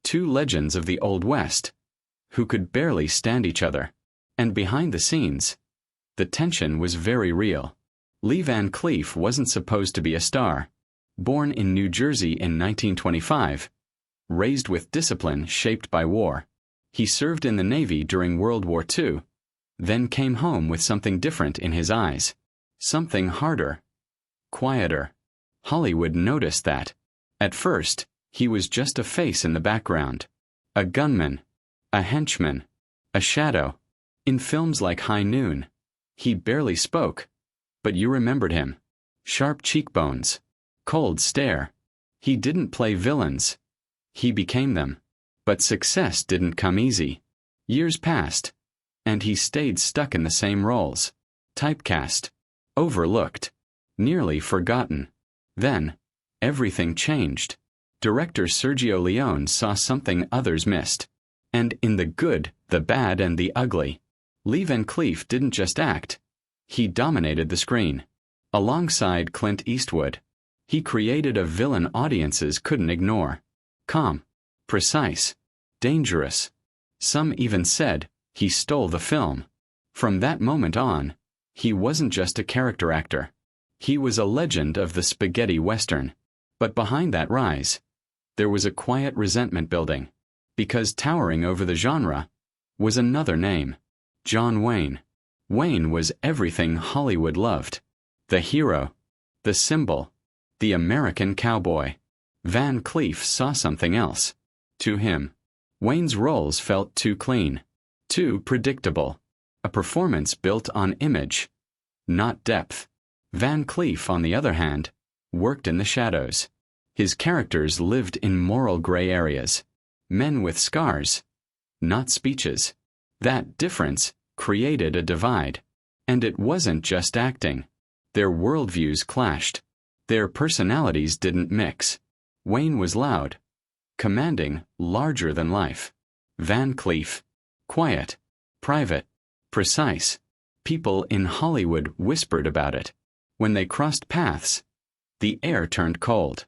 Two legends of the Old West, who could barely stand each other. And behind the scenes, the tension was very real. Lee Van Cleef wasn't supposed to be a star. Born in New Jersey in 1925, raised with discipline shaped by war. He served in the Navy during World War II, then came home with something different in his eyes. Something harder, quieter. Hollywood noticed that. At first, he was just a face in the background. A gunman, a henchman, a shadow. In films like High Noon, he barely spoke, but you remembered him. Sharp cheekbones, cold stare. He didn't play villains. He became them. But success didn't come easy. Years passed, and he stayed stuck in the same roles. Typecast, overlooked, nearly forgotten. Then, everything changed. Director Sergio Leone saw something others missed. And in the good, the bad, and the ugly, Lee Van Cleef didn't just act. He dominated the screen. Alongside Clint Eastwood, he created a villain audiences couldn't ignore. Calm, precise, dangerous. Some even said he stole the film. From that moment on, he wasn't just a character actor. He was a legend of the spaghetti western. But behind that rise, there was a quiet resentment building. Because towering over the genre was another name. John Wayne. Wayne was everything Hollywood loved. The hero, the symbol, the American cowboy. Van Cleef saw something else. To him, Wayne's roles felt too clean, too predictable. A performance built on image, not depth. Van Cleef, on the other hand, worked in the shadows. His characters lived in moral gray areas. Men with scars, not speeches. That difference created a divide. And it wasn't just acting. Their worldviews clashed. Their personalities didn't mix. Wayne was loud, commanding, larger than life. Van Cleef, quiet, private, precise. People in Hollywood whispered about it. When they crossed paths, the air turned cold.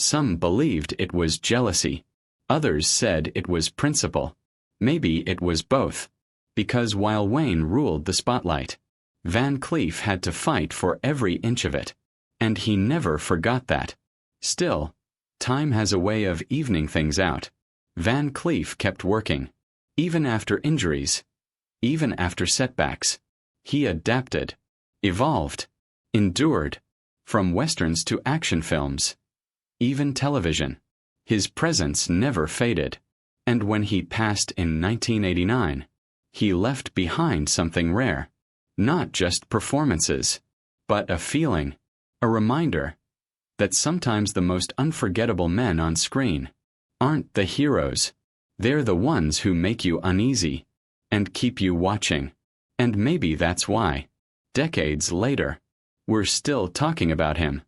Some believed it was jealousy. Others said it was principle. Maybe it was both. Because while Wayne ruled the spotlight, Van Cleef had to fight for every inch of it. And he never forgot that. Still, time has a way of evening things out. Van Cleef kept working. Even after injuries, even after setbacks. He adapted, evolved, endured. From westerns to action films, even television. His presence never faded. And when he passed in 1989, he left behind something rare. Not just performances, but a feeling, a reminder that sometimes the most unforgettable men on screen aren't the heroes. They're the ones who make you uneasy and keep you watching. And maybe that's why, decades later, we're still talking about him.